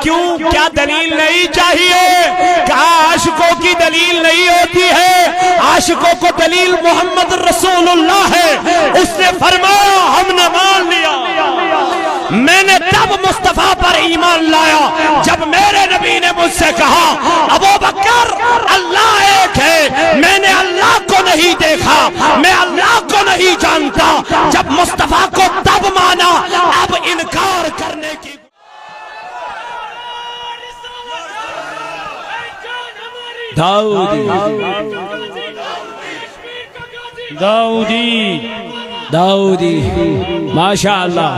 کیوں کیا دلیل نہیں چاہیے؟ کہا عاشقوں کی دلیل نہیں ہوتی ہے، عاشقوں کو دلیل محمد رسول اللہ ہے۔ اس نے فرمایا ہم نے مان لیا، میں نے تب مصطفیٰ پر ایمان لایا جب میرے نبی نے مجھ سے کہا ابوبکر اللہ ایک ہے، میں نے اللہ کو نہیں دیکھا، میں اللہ کو نہیں جانتا۔ جب مصطفیٰ کو تب مانا، اب انکار کرنے کی داؤدی ماشاءاللہ۔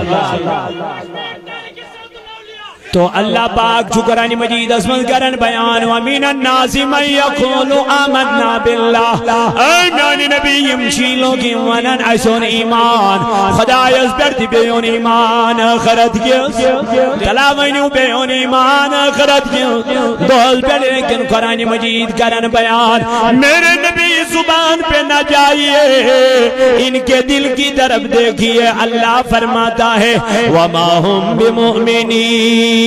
تو اللہ پاک جو قرآن مجید اسمت کرن بیان وَمِنَ النَّاسِ مَنْ يَقُولُ آمَنَّا بِاللَّهِ اے میانی نبی یمشی لوگی ونن ایسون ایمان خدای از برد بیون ایمان آخرت گیس تلاوینیو بیون ایمان آخرت گیس دول پہ لیکن قرآن مجید کرن بیان میرے نبی زبان پہ نہ جائیے، ان کے دل کی طرف دیکھیے۔ اللہ فرماتا ہے وَمَا هُمْ بِمُؤْمِنِينَ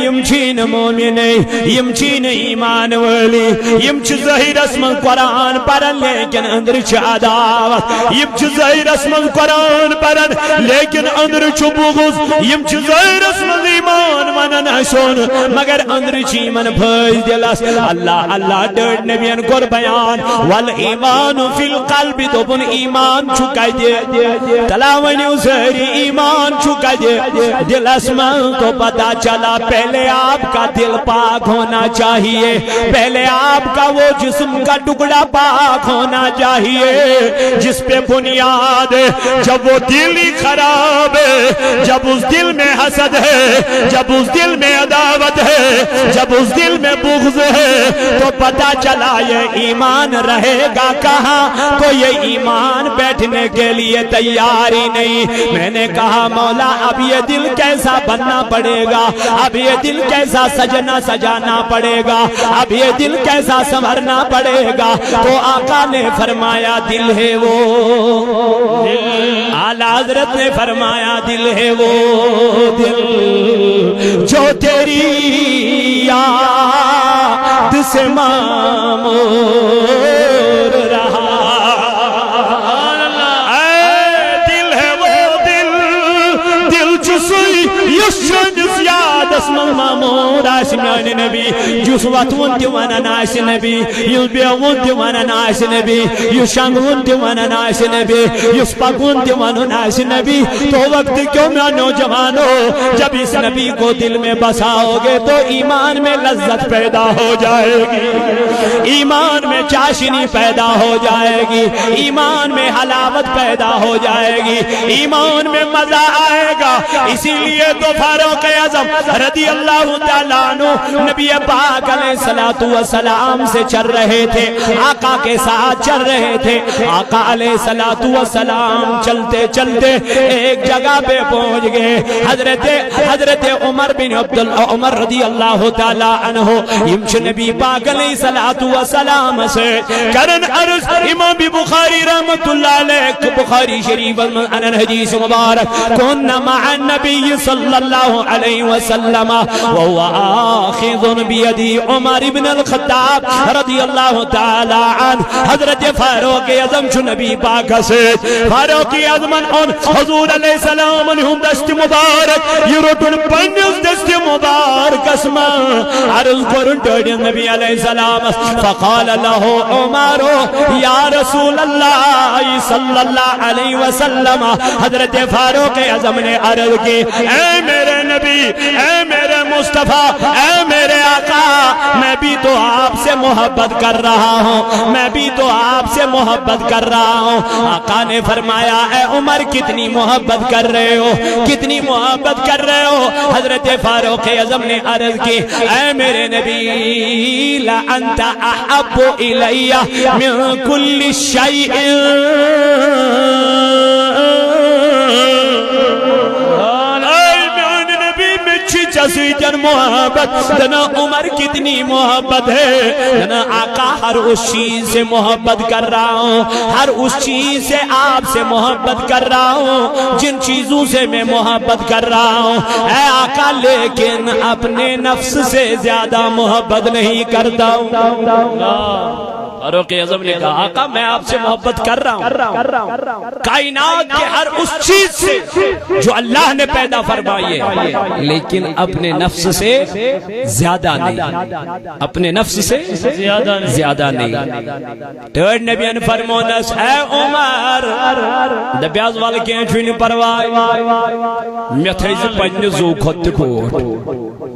یمچین مومنی، یمچین ایمان والی، یمچ ظاہر اسم قرآن پڑھن لیکن اندر چھ عداوت، یمچ ظاہر اسم قرآن پڑھن لیکن اندر چھ بغض، یمچ ظاہر اسم ایمان منن حسن مگر اندر چھ ایمان بھائی دلس۔ اللہ ڈرد نبیان کر بیان والایمان فی القلب، تو بن ایمان چھکائی دے تلاونی ظاہری ایمان چھکائی دے دل اسمان تو پتا چلا پہلے آپ کا دل پاک ہونا چاہیے، پہلے آپ کا وہ جسم کا ٹکڑا پاک ہونا چاہیے جس پہ بنیاد ہے۔ جب وہ دل ہی خراب ہے، جب اس دل میں حسد ہے، جب اس دل میں عداوت ہے، جب اس دل میں بغض ہے، تو پتا چلا یہ ایمان رہے گا کہاں؟ تو یہ ایمان بیٹھنے کے لیے تیاری نہیں۔ میں نے کہا مولا اب یہ دل کیسا بننا پڑے گا، اب یہ دل کیسا سجانا پڑے گا، اب یہ دل کیسا سنورنا پڑے گا؟ تو آقا نے فرمایا دل ہے وہ، اعلیٰ حضرت نے فرمایا دل ہے وہ دل جو تیری یاد سے معمور رہا۔ دل ہے وہ دل جسوئی یشن زیاد اسم معمور آسمیان نبی، جس وطون دیوانا ناس نبی، یس بیون دیوانا ناس نبی، یس شنگون دیوانا ناس نبی، یس پاکون دیوانا ناس نبی۔ تو وقت کیوں میں نوجوانو جب اس نبی کو دل میں بساؤ گے تو ایمان میں لذت پیدا ہو جائے گی، ایمان میں چاشنی پیدا ہو جائے گی، ایمان میں حلاوت پیدا ہو جائے گی، ایمان میں مزہ آئے گا۔ اسی لیے تو فاروق اعظم رضی اللہ تعالیٰ عنہ نبی پاک علیہ السلام سے چل رہے تھے، آقا کے ساتھ چل رہے تھے۔ آقا علیہ السلام چلتے چلتے ایک جگہ پہ پہنچ گئے۔ حضرت عمر رضی اللہ تعالیٰ عنہ یمش نبی پاک علیہ السلام سے کرن عرض امام بخاری رحمت اللہ علیہ بخاری شریف انن حدیث مبارک کن مع النبی صلی اللہ علیہ وسلم وهو آخذ بيدي عمر بن الخطاب رضی اللہ تعالی عنہ۔ حضرت فاروق اعظم چو نبی پاک سے فاروق اعظم ان حضور علیہ السلام انہم دست مبارک یہ روٹن پنیس دست مبارک اسما عرض کرن ڈوڑی نبی علیہ السلام فقال له عمر یا رسول اللہ صلی اللہ علیہ وسلم۔ حضرت فاروق اعظم نے عرض کی اے میرے نبی، اے میرے مصطفیٰ، اے میرے آقا، میں بھی تو آپ سے محبت کر رہا ہوں، میں بھی تو آپ سے محبت کر رہا ہوں۔ آقا نے فرمایا اے عمر کتنی محبت کر رہے ہو، کتنی محبت کر رہے ہو؟ حضرت فاروق اعظم نے عرض کی اے میرے نبی لأنت احب الی من کل شیء سویچن محبت جنا عمر کتنی محبت ہے جنا آقا ہر اس چیز سے محبت کر رہا ہوں ہر اس چیز سے آپ سے محبت کر رہا ہوں جن چیزوں سے میں محبت کر رہا ہوں اے آقا لیکن اپنے نفس سے زیادہ محبت نہیں کرتا ہوں فاروق اعظم نے کہا آقا میں آپ سے محبت کر رہا ہوں کائنات کے ہر اس چیز سے جو اللہ نے پیدا فرمائی ہے لیکن اپنے نفس سے زیادہ نہیں اپنے نفس سے زیادہ نہیں تھرڈ نبی ان فرمونس اے عمر دبیاز والے کہیں چھوئی نہیں پروائی میں تھیزی پنج زو خود کوٹ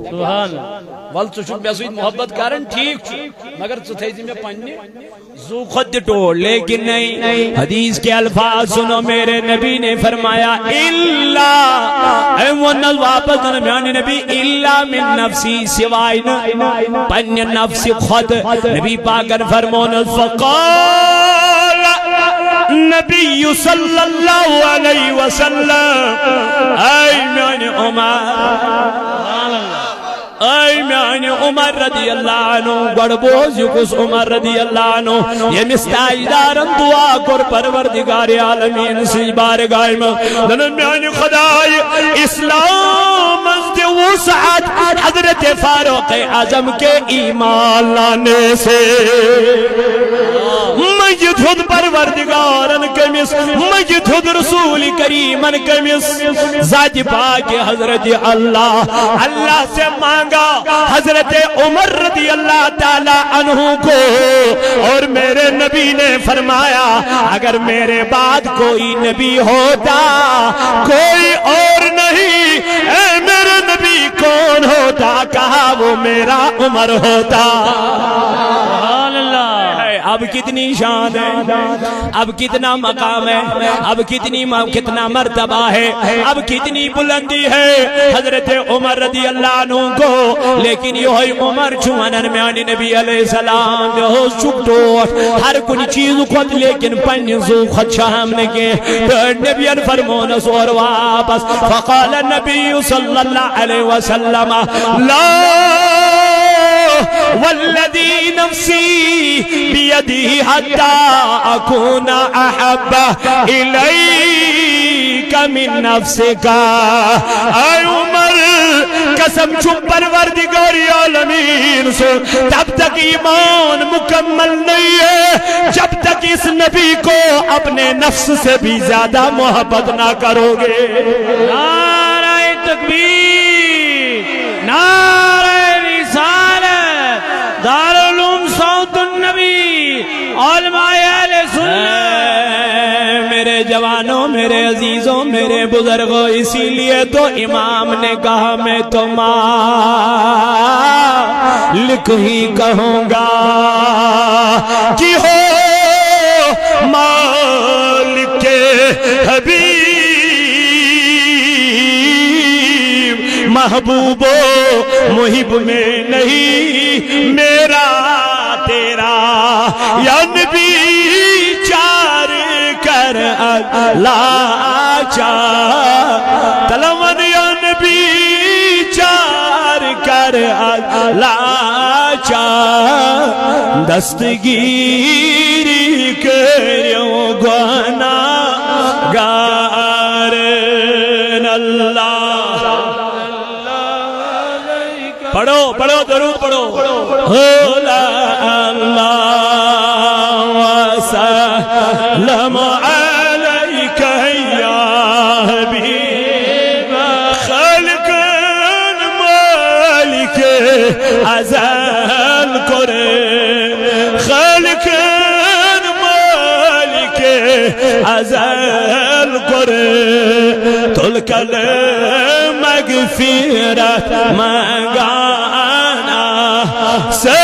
سبحان وال تو چھوٹ بیسوید محبت کرن ٹھیک مگر تو تھیزی میں پنج زو خود توڑ لیکن نہیں حدیث کے الفاظ سنو میرے نبی نے فرمایا اللہ اے ونل واپس نبی نبی اللہ من نفسی سوائن پنج نفس خود نبی پاکر فرمون فقال نبی صلی اللہ علیہ وسلم اے میان عمر رضی اللہ عنہ گڑبوز یکس عمر رضی اللہ عنہ یہ مستعیدارن دعا کر پروردگار عالمین سی بارگاہ میں دنمیان خدای اسلام ازد وسعت حضرت فاروق اعظم کے ایمان لانے سے مجد خود پروردگارن کمیس مجد خود رسول کریمن کمیس ذات پاک حضرت اللہ سے مانگا حضرت عمر رضی اللہ تعالی عنہ کو اور میرے نبی نے فرمایا اگر میرے بعد کوئی نبی ہوتا کوئی اور نہیں اے میرے نبی کون ہوتا کہا وہ میرا عمر ہوتا اب کتنی شان ہے اب کتنا مقام ہے اب کتنا مرتبہ ہے اب کتنی بلندی ہے حضرت عمر رضی اللہ عنہ کو لیکن یہ عمر چونن میانی نبی علیہ السلام ہو چکتو ہر کن چیز خود لیکن پنزو خود شام نگے نبی فرمون سور واپس فقال النبی صلی اللہ علیہ وسلم لا والذی نفسی بیدی حتی اکون احب الیک من نفسکا اے عمر قسم چھپ پروردگار عالمین سے تب تک ایمان مکمل نہیں ہے جب تک اس نبی کو اپنے نفس سے بھی زیادہ محبت نہ کرو گے نعرہ تکبیر نعرہ دارالعلوم صوت النبی علماء اہل سنت میرے جوانوں میرے عزیزوں میرے بزرگوں اسی لیے تو امام نے کہا میں تو مالک ہی کہوں گا کہ ہو مالک حبیب محبوب و محب میں نہیں میرا تیرا یا نبی چار کر لاچا تلون یا نبی چار کر لاچا دستگیری کریوں گناہ گارن اللہ پڑھو پڑھو درود پڑھو اللہ وسلم علیک یا حبیب خالق مالک ازل کرے خالق مالک ازل کرے تلکل مغفرت مانگانا سے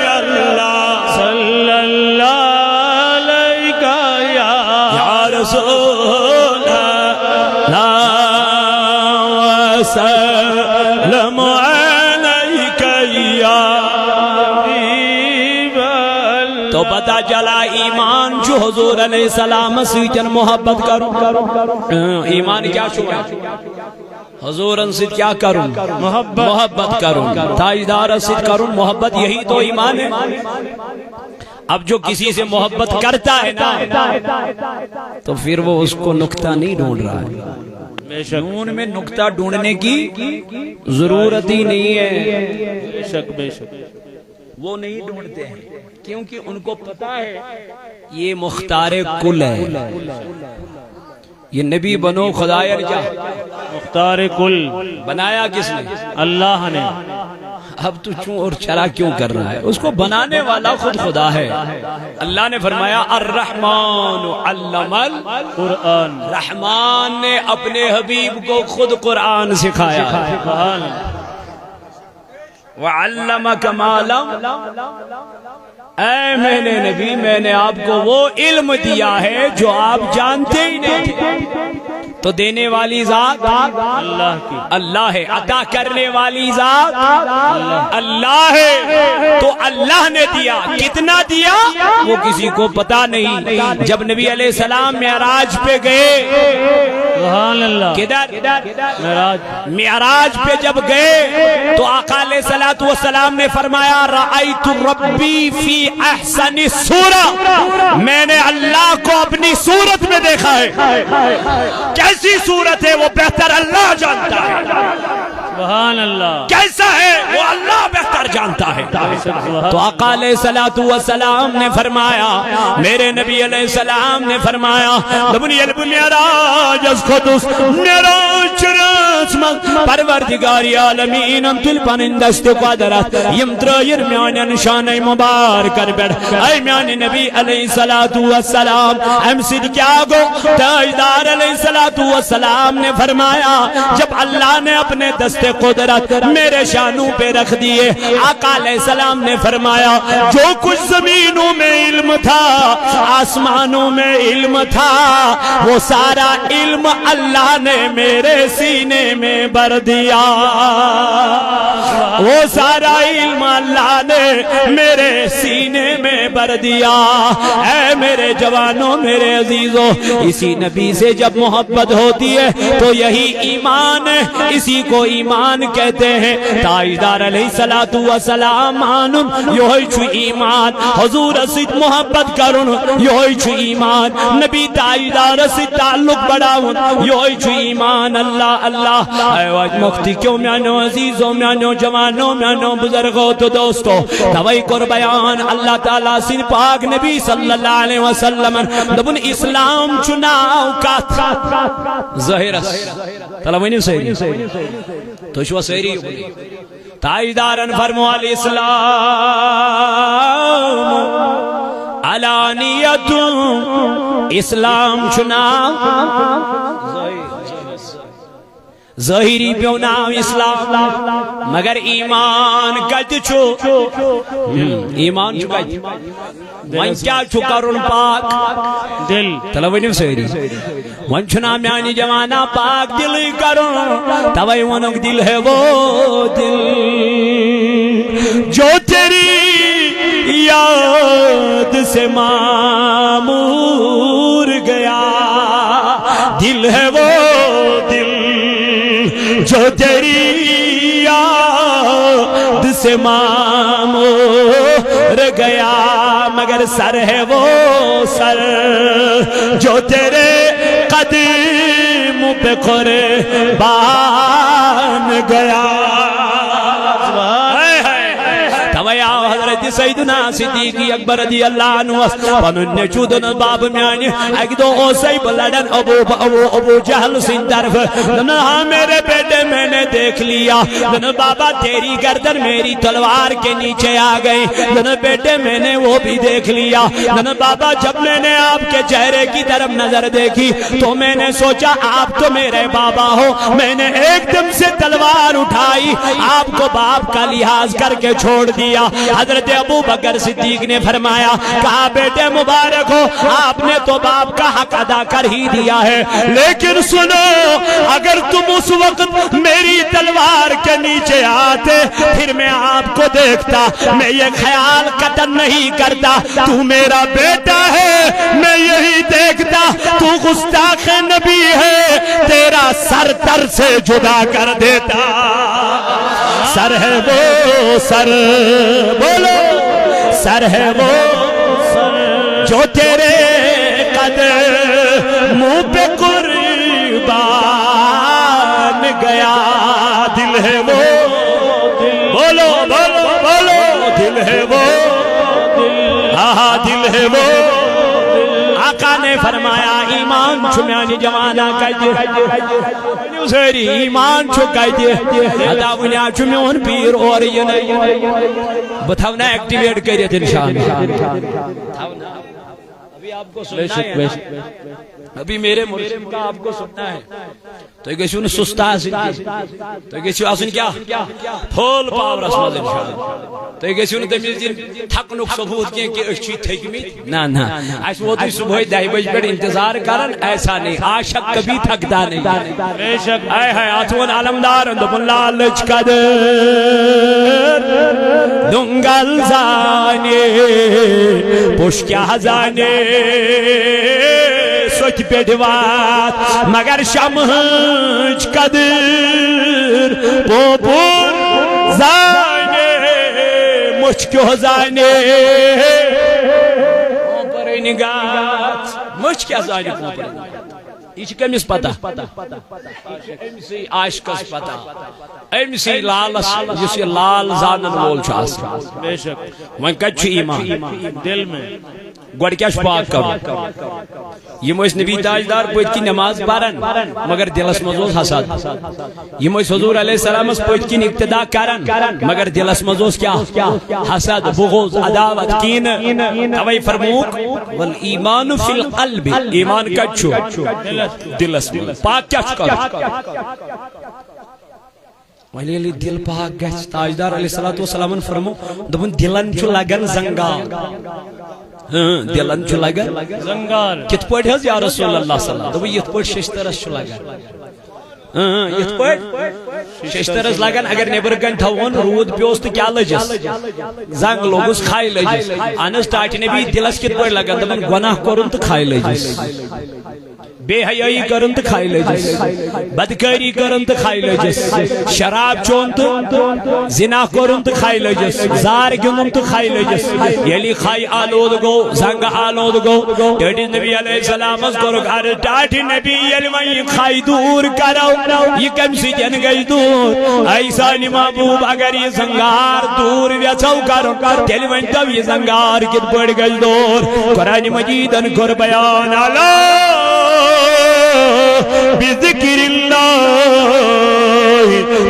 اللہ صلی اللہ علیہ یا رسول اللہ وسلم علیک یا حبیب اللہ تو پتہ چلا ایمان جو حضور علیہ السلام سے محبت کرو ایمان کیا شروع حضور انسد کیا کروں؟ محبت کروں. تاجدار انسد کروں محبت، یہی تو ایمان ہے. اب جو کسی سے محبت کرتا ہے نا تو پھر وہ اس کو نکتہ نہیں ڈھونڈ رہا ہے. نون میں نکتہ ڈھونڈنے کی ضرورت ہی نہیں ہے. بے شک بے شک وہ نہیں ڈھونڈتے ہیں کیونکہ ان کو پتا ہے یہ مختار کل ہے. یہ نبی بنو خدائر جا مختار کل بنایا کس نے؟ اللہ نے. اب تو چوں اور چرا کیوں کر رہا ہے؟ اس کو بنانے والا خود خدا ہے. اللہ نے فرمایا الرحمن علم القرآن، رحمان نے اپنے حبیب کو خود قرآن سکھایا. وَعَلَّمَكَ مَا لَمْ، اے میں نے نبی میں نے آپ کو وہ علم دیا ہے جو آپ جانتے ہی نہیں تھے. تو دینے والی ذات اللہ کی، اللہ ہے. عطا کرنے والی ذات اللہ ہے. تو اللہ نے دیا. کتنا دیا وہ کسی کو پتا نہیں. جب نبی علیہ السلام معراج پہ گئے، سبحان اللہ، کدھر معراج پہ جب گئے تو آقا علیہ الصلوۃ والسلام نے فرمایا رأیت ربی فی احسن صورہ، میں نے اللہ کو اپنی صورت میں دیکھا ہے. کیسی صورت ہے وہ بہتر اللہ جانتا ہے. سبحان اللہ. کیسا ہے وہ اللہ بہتر جانتا ہے. تو آقا علیہ الصلوۃ والسلام نے فرمایا، میرے نبی علیہ السلام نے فرمایا لبنی المعراج اسخدس معراج رسمت پروردگاری عالمین انتل پنندست قدرت یمترایر میان شان مبارکر بیڑ. اے میان نبی علیہ الصلوۃ والسلام ہم صدقیا گو تاجدار علیہ الصلوۃ والسلام نے فرمایا جب اللہ نے اپنے دست قدرت میرے شانوں پہ رکھ دیے، آقا علیہ السلام نے فرمایا جو کچھ زمینوں میں علم تھا آسمانوں میں علم تھا وہ سارا علم اللہ نے میرے سینے میں بر دیا. وہ سارا علم اللہ نے میرے سینے میں بر دیا. اے میرے جوانوں میرے عزیزوں، اسی نبی سے جب محبت ہوتی ہے تو یہی ایمان ہے. اسی کو ایمان کہتے ہیں. تاجدار علیہ الصلوۃ والسلام مانن یہی چھ ایمان. حضور سے محبت کرن یہی چھ ایمان. نبی تاجدار سے تعلق بڑھاون یہی چھ ایمان. اللہ اللہ. اے واج مختی کیوں میانو عزیزوں میانو جوانوں میانو بزرگوں تو دوستو توئی کر بیان اللہ تعالیٰ سے پاک نبی صلی اللہ علیہ وسلم دبن اسلام چناو کات ظاہر تلوینی سیری تو شو سیری تاجدارن فرمو الاسلام علانیت اسلام چناو ظاہری پیو نام اسلام مگر ایمان کت چھو ایمان چھو کت من کیا چھو کرن پاک دل تلوینی سیری من چھنا میانی جوانا پاک دل کرن توائی ونک دل ہے وہ دل جو تیری یاد سے معمور گیا. دل ہے وہ دل جو تیری یاد سے معمور گیا مگر سر ہے وہ سر جو تیرے قدم پہ قربان گیا. حضرت سیدنا صدیقی اکبر رضی اللہ عنہ پنن چودن باب میانی ایک دو اوسائی بلڈن ابو جہل سن طرف ہاں میرے بیٹے میں نے دیکھ لیا. بابا تیری گردن میری تلوار کے نیچے آ گئی. بیٹے میں نے وہ بھی دیکھ لیا. بابا جب میں نے آپ کے چہرے کی طرف نظر دیکھی تو میں نے سوچا آپ تو میرے بابا ہو. میں نے ایک دم سے تلوار اٹھائی آپ کو باپ کا لحاظ کر کے چھوڑ دیا. حضرت ابو بکر صدیق نے فرمایا کہا بیٹے مبارک ہو آپ نے تو باپ کا حق ادا کر ہی دیا ہے لیکن سنو اگر تم اس وقت میری تلوار کے نیچے آتے پھر میں آپ کو دیکھتا میں یہ خیال قطن نہیں کرتا تو میرا بیٹا ہے. میں یہی دیکھتا تو گستاخ نبی ہے تیرا سر تر سے جدا کر دیتا سر ہے وہ سر بولو سر ہے وہ جو تیرے قدموں پہ قربان گیا دل ہے وہ بولو بولو بولو دل ہے وہ ہاں دل ہے وہ آقا نے فرمایا ایمان چھمیانی جوانا کہتے سری ایمان چھو کہتے ادا ونیا چھمیون پیر اور یہ نہیں بتاونا ایکٹیویٹ کریت انشاءاللہ ابھی آپ کو سننا ہے ابھی میرے مرشد کا آپ کو سننا ہے تو یہ کسی انہیں سستا حسن کی تو یہ کسی حسن کیا پھول پاور اسمال انشاءاللہ تو یہ کسی انہیں تمیز دن تھک نک ثبوت کیا کہ اچھی تھکمی نا ایسا وہ تو صبح 10 بج پر انتظار کرن ایسا نہیں عاشق کبھی تھکتا نہیں بے شک اے ہے آتون علمدار اندب اللہ لچ قدر دنگل زانے پوش کیا زانے سوچ پیڑوات مگر شمہج قدر پوپور زانے مشکو زانے پوپر نگات مشکو زانے پوپر یہ کمیس پتہ امسی عاشقس پتہ امسی لالس جس یہ لال زانن وول چھاس بے شک وہاں کچھ ایمان دل میں گوڑ کیا شپاک کرو یہ مویس نبی تاجدار پویت کی نماز پارن مگر دلس مزوز حسد یہ مویس حضور علیہ السلام اس پویت کی اقتداء کرن مگر دلس مزوز کیا حسد بغض عداوت کین توائی فرموک والایمان فی القلب ایمان کچھو دلس پاک کیا چکر ولی علی دل پاک گھس تاجدار علیہ السلام فرمو دبن دلن چو لگن زنگار دلن چو لگن زنگار کت پوٹ ہے یا رسول اللہ صلی اللہ علیہ وسلم یہ پوٹ ششترس چو لگن یہ پوٹ ششترس لگن اگر نیبر گن تھاون رود پیوست کیا لجس زنگ لوگس کھائی لجس انس تاٹی نبی دلس کت پوٹ لگن دبن گناہ کرن تو کھائی لجس بے حیائی کرن تو کھائی لجس بدکاری کرن تو کھائی لجس شراب چون تو زنا کرن تو کھائی لجس زار گنن تو کھائی لجس یلی کھائی آلود گو زنگ آلود گو ٹیٹی نبی علیہ السلام اس کو رکھا ٹاٹی نبی یلی وہی کھائی دور کرو یہ کم سی جن گئی دور ایسا نی محبوب اگر یہ زنگار دور ویچو کرو تیلی وہی تب یہ زنگار کت پڑ گئی دور قرآن مجیدن کر بیان اللہ بذکر اللہ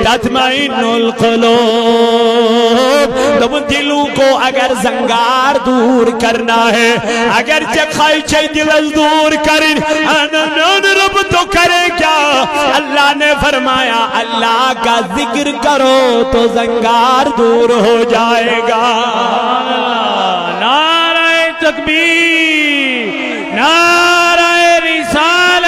تطمئن القلوب تم دلوں کو اگر زنگار دور کرنا ہے اگر چکھائی چاہی دل دور کریں رب تو کرے کیا اللہ نے فرمایا اللہ کا ذکر کرو تو زنگار دور ہو جائے گا نعرہ تکبیر نعرہ رسالت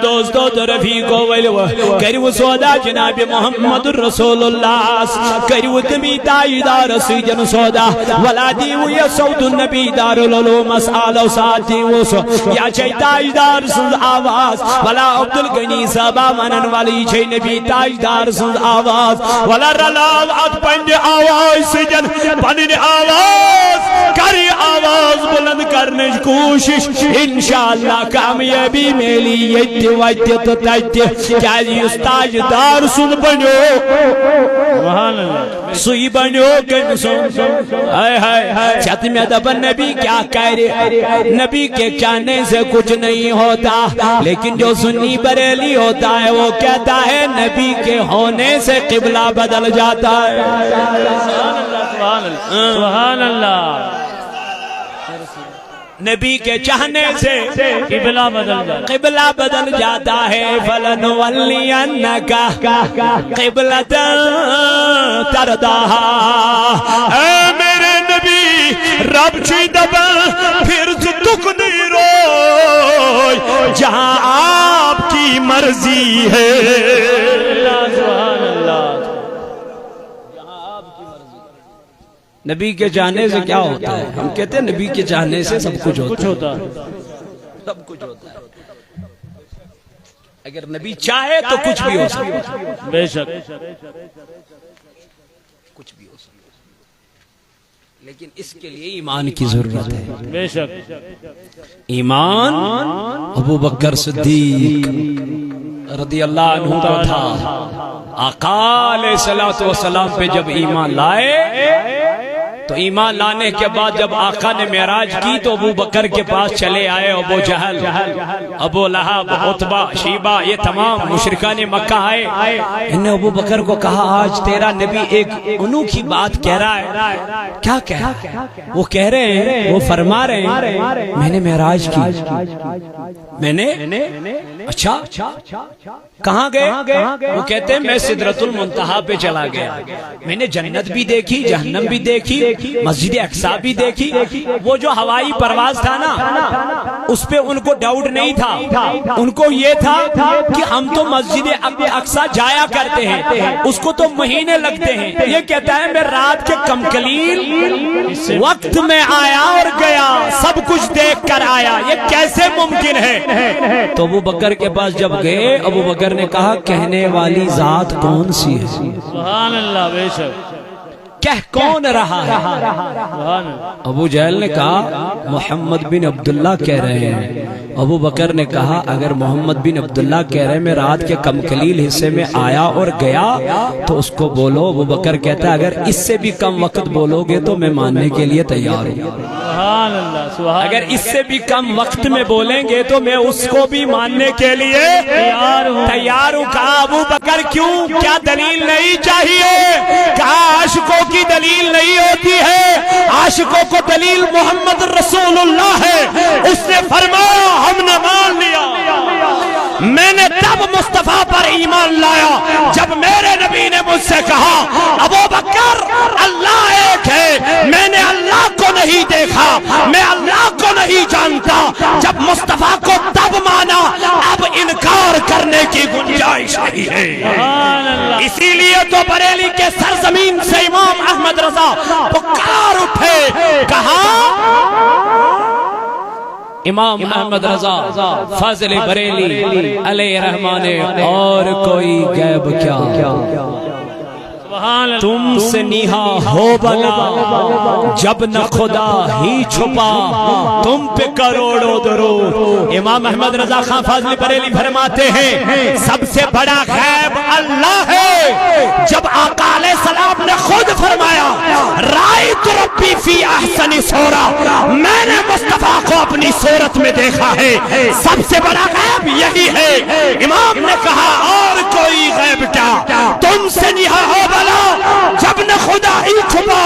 دوستو تو رفیقو ویلو کریو سودا جناب محمد رسول اللہ کریو تمی تائیدار سیجن سودا ولا دیو یا سود النبی دار العلوم اسعال و ساتی وسو یا چھئی تائیدار سند آواز ولا عبدالغنی صحبہ منن والی چھئی نبی تائیدار سند آواز ولا رلاو ات پنڈ آواز سیجن پنڈ آواز کری آواز بلند کرنے کوشش انشاءاللہ کامیابی میلی یہ وجہ تو تجھے کیا یہ تاجدار سن بنو سوئی بنو کن سن چھت میں دبن نبی کیا کرے نبی کے چاہنے سے کچھ نہیں ہوتا لیکن جو سنی بریلی ہوتا ہے وہ کہتا ہے نبی کے ہونے سے قبلہ بدل جاتا ہے سبحان اللہ نبی کے چاہنے سے قبلہ بدل جاتا ہے فَلَنُوَلِّيَنَّكَ قِبْلَةً تَرْضَاهَا اے میرے نبی رب چی دبا پھر تک نہیں روئی جہاں آپ کی مرضی ہے سبحان اللہ نبی کے چاہنے سے کیا ہوتا ہے ہم کہتے ہیں نبی کے چاہنے سے سب کچھ ہوتا ہے سب کچھ ہوتا ہے اگر نبی چاہے تو کچھ بھی ہو سکتا ہے، بے شک کچھ بھی ہو سکتا ہے، لیکن اس کے لیے ایمان کی ضرورت ہے۔ بے شک ایمان ابو بکر صدیق رضی اللہ عنہ کو تھا۔ آقا علیہ الصلوۃ والسلام پہ جب ایمان لائے تو ایمان لانے کے بعد جب آقا نے معراج کی تو ابو بکر کے پاس چلے آئے ابو جہل، ابو لہب، عتبہ، شیبہ، یہ تمام مشرکان مکہ آئے۔ انہوں نے ابو بکر کو کہا آج تیرا نبی ایک انوکھی بات کہہ رہا ہے۔ کیا کہہ رہا ہے؟ وہ کہہ رہے ہیں، وہ فرما رہے ہیں میں نے معراج کی، میں نے اچھا کہاں گئے؟ وہ کہتے ہیں میں سدرۃ المنتہا پہ چلا گیا، میں نے جنت بھی دیکھی، جہنم بھی دیکھی، مسجد اقصی بھی دیکھی۔ وہ جو ہوائی پرواز تھا نا اس پہ ان کو ڈاؤٹ نہیں تھا، ان کو یہ تھا کہ ہم تو مسجد اقصی جایا کرتے ہیں، اس کو تو مہینے لگتے ہیں۔ یہ کہتا ہے میں رات کے کمقلیل وقت میں آیا اور گیا، سب کچھ دیکھ کر آیا، یہ کیسے ممکن ہے؟ تو ابو بکر کے پاس جب گئے ابو بکر نے کہا کہنے والی ذات کون سی ہے؟ سبحان اللہ، بے شک کہہ کون رہا ہے؟ سبحان اللہ، ابو جہل نے کہا محمد بن عبداللہ کہہ رہے ہیں۔ ابو بکر نے کہا اگر محمد بن عبداللہ کہہ رہے ہیں میں رات کے کم قلیل حصے میں آیا اور گیا تو اس کو بولو۔ ابو بکر کہتا ہے اگر اس سے بھی کم وقت بولو گے تو میں ماننے کے لیے تیار ہوں، سبحان اللہ، سبحان اگر اس سے بھی کم وقت میں بولیں گے تو میں اس کو بھی ماننے کے لیے تیار ہوں۔ کہا ابو بکر کیوں؟ کیا دلیل نہیں چاہیے؟ کہا عاشقوں کی دلیل نہیں ہوتی ہے، عاشقوں کو دلیل محمد رسول اللہ ہے۔ اس نے فرمایا ہم نے مان لیا، میں نے تب مصطفیٰ پر ایمان لایا جب میرے نبی نے مجھ سے کہا ابو بکر اللہ ایک ہے، میں نے اللہ کو نہیں دیکھا، میں اللہ کو نہیں جانتا۔ جب مصطفیٰ کو تب مانا، اب انکار کرنے کی گنجائش نہیں ہے۔ اسی لیے تو بریلی کے سرزمین سے امام احمد رضا پکار اٹھے، کہا امام احمد رضا فاضل بریلی علیہ رحمان اور کوئی غیب کیا، تم سے نیہا ہو بلا جب نہ خدا ہی چھپا، تم پہ کروڑوں درود۔ امام احمد رضا خان فاضل بریلی فرماتے ہیں سب سے بڑا غیب اللہ ہے۔ جب آقا علیہ السلام نے خود فرمایا رأیت ربی فی احسن صورہ، میں نے مصطفیٰ کو اپنی صورت میں دیکھا ہے، سب سے بڑا غیب یہی ہے۔ امام نے کہا اور کوئی غیب کیا، تم سے نیہا ہو بلا جب نہ خدا ہی چھپا،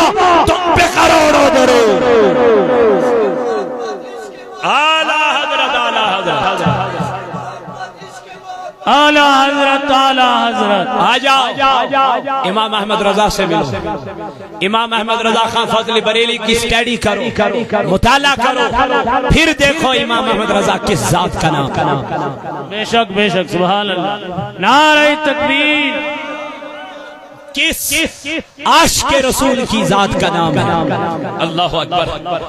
تم پہ کروڑوں درود۔ اعلیٰ حضرت، اعلیٰ حضرت، اعلیٰ حضرت، اعلیٰ حضرت، آ جاؤ امام احمد رضا سے ملو، امام احمد رضا خان فاضل بریلی کی اسٹڈی کرو، مطالعہ کرو، پھر دیکھو امام احمد رضا کس ذات کا نام۔ بے شک بے شک، سبحان اللہ، نعرہ تکبیر، کس عاشق رسول کی ذات کا نام ہے۔ اللہ اکبر۔